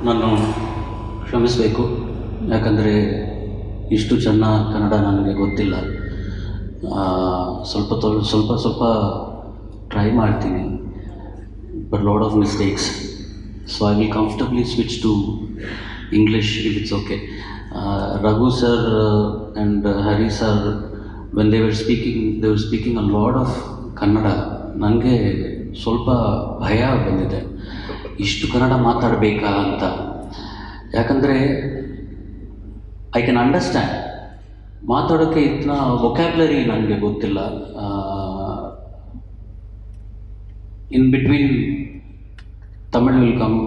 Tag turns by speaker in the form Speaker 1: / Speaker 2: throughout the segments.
Speaker 1: ನಾನು ಕ್ಷಮಿಸಬೇಕು, ಯಾಕಂದರೆ ಇಷ್ಟು ಚೆನ್ನಾ ಕನ್ನಡ ನನಗೆ ಗೊತ್ತಿಲ್ಲ. ಸ್ವಲ್ಪ ಟ್ರೈ ಮಾಡ್ತೀನಿ, but lot of mistakes. So I will comfortably switch to English if it's okay. Raghu sir and Hari sir, when they were speaking a lot of Kannada. ನನಗೆ ಸ್ವಲ್ಪ ಭಯ ಬಂದಿದೆ, ಇಷ್ಟು ಕನ್ನಡ ಮಾತಾಡಬೇಕಾ ಅಂತ. ಯಾಕಂದರೆ ಐ ಕ್ಯಾನ್ ಅಂಡರ್ಸ್ಟ್ಯಾಂಡ್, ಮಾತಾಡೋಕ್ಕೆ ಇतना vocabulary ನನಗೆ ಗೊತ್ತಿಲ್ಲ. In between Tamil will come,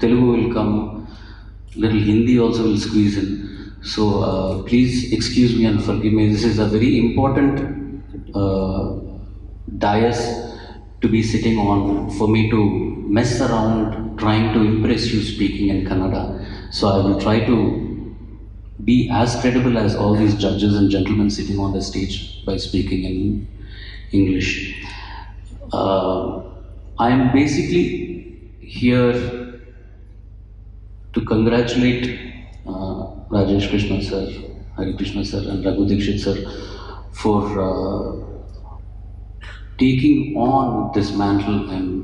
Speaker 1: Telugu will come, little Hindi also will squeeze in. So please excuse me and forgive me. This is a very important dais to be sitting on for me to mess around trying to impress you speaking in Kannada. So I will try to be as credible as all these judges and gentlemen sitting on the stage by speaking in English. I am basically here to congratulate Rajesh Krishna sir, Hari Krishna sir and Raghu Dixit sir for taking on this mantle and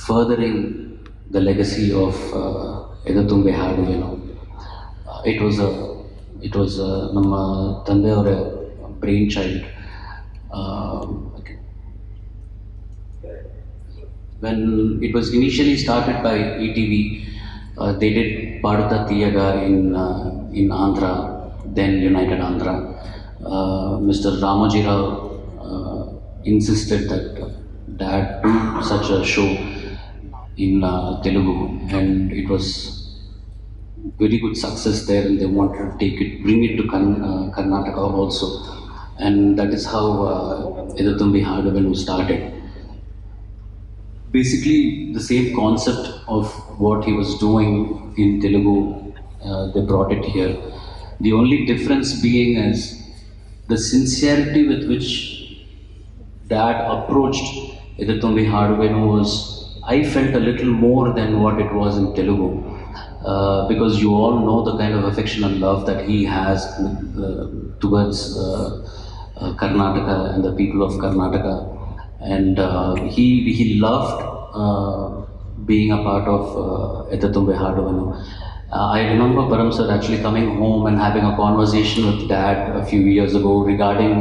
Speaker 1: furthering the legacy of Edatumbe Haduvennu. It was Namma Tandeyavara brainchild. When it was initially started by ETV, they did Paduta Tiyaga in Andhra, then United Andhra. Mr. Ramoji Rao insisted that Dad do such a show in Telugu, and it was very good success there, and they wanted to bring it to Karnataka also, and that is how Edatumbe Haduvennu started. Basically the same concept of what he was doing in Telugu, they brought it here. The only difference being is the sincerity with which Dad approached Edatumbe Haduvennu was, I felt a little more than what it was in Telugu, because you all know the kind of affection and love that he has towards Karnataka and the people of Karnataka. And he loved being a part of Edatumbe Haduvennu. I remember Param sir actually coming home and having a conversation with Dad a few years ago regarding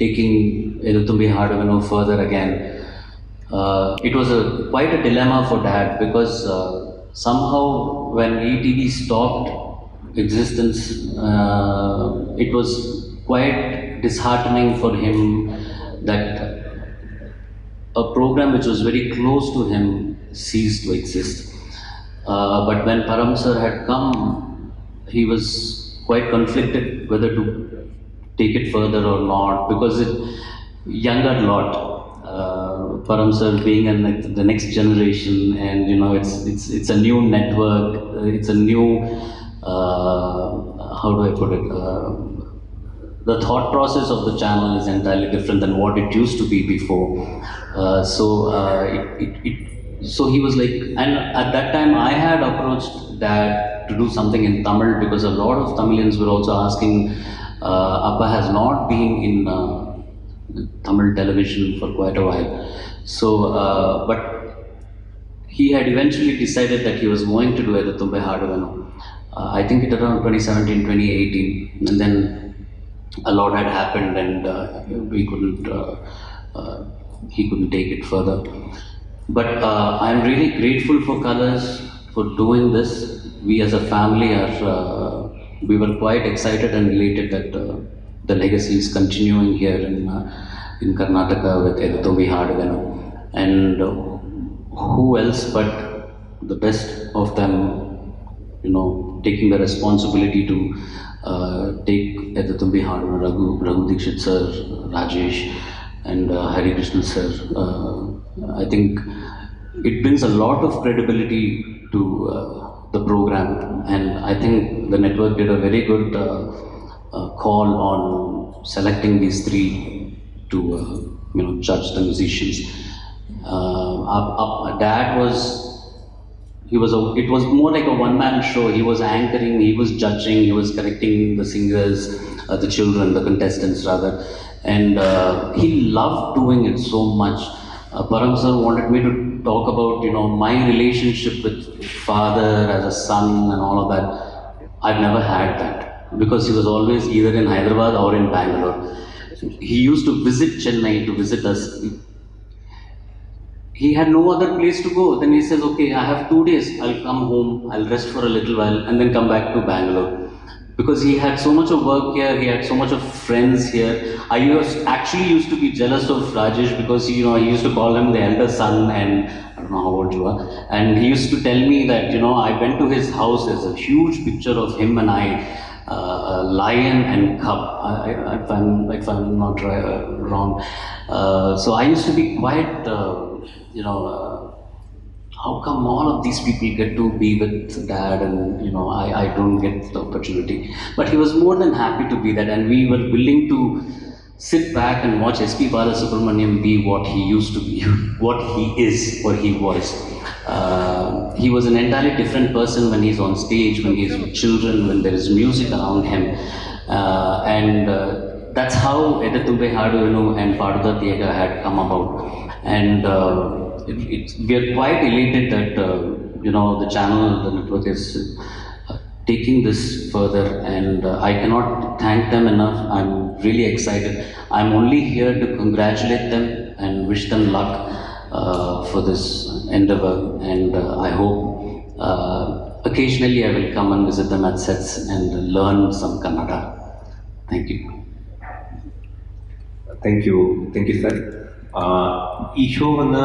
Speaker 1: taking Edatumbe Haduvennu further again. It was quite a dilemma for Dad, because somehow when ETV stopped existence, it was quite disheartening for him that a program which was very close to him ceased to exist. But when Param sir had come, he was quite conflicted whether to take it further or not, because younger lot, Param sir being the next generation, and it's a new network, it's a new how do I put it, the thought process of the channel is entirely different than what it used to be before. So he was like, and at that time I had approached Dad to do something in Tamil, because a lot of Tamilians were also asking, Appa has not been in Tamil television for quite a while. So, but he had eventually decided that he was going to do Edatumbe Haduvennu. I think it around 2017, 2018, and then a lot had happened, and he couldn't take it further. But I'm really grateful for Colors for doing this. We as a family we were quite excited and elated that the legacy is continuing here in Karnataka with Edatumbe Haduvennu. And who else but the best of them, taking the responsibility to take Edatumbe Haduvennu, Raghu Dixit sir, Rajesh and Hari Krishna sir. I think it brings a lot of credibility to the program, and I think the network did a very good call on selecting these three to judge the musicians. Dad was it was more like a one-man show. He was anchoring, he was judging, he was correcting the singers, the children, the contestants rather, and he loved doing it so much. Param sir wanted me to talk about my relationship with father as a son and all of that. I've never had that because he was always either in Hyderabad or in Bangalore. He used to visit Chennai to visit us. He had no other place to go. Then he says, okay, I have 2 days. I'll come home, I'll rest for a little while, and then come back to Bangalore. Because he had so much of work here, he had so much of friends here. Actually used to be jealous of Rajesh because he used to call him the elder son, and I don't know how old you are. And he used to tell me that I went to his house. There's a huge picture of him and I, a lion and cub. If I'm not wrong. So I used to be quite. How come all of these people get to be with dad and I don't get the opportunity. But he was more than happy to be that, and we were willing to sit back and watch SP Balasubramaniam be what he used to be, what he is, what he was. He was an entirely different person when he's on stage, when he's with children, when there is music around him. And that's how Edatumbe Hadu and Paduda Tiega had come about. And we are quite elated that the channel, the network is taking this further, and I cannot thank them enough. I'm really excited. I'm only here to congratulate them and wish them luck for this endeavor, and I hope occasionally I will come and visit them at sets and learn some Kannada. Thank you.
Speaker 2: Thank you sir. ಈ ಶೋವನ್ನು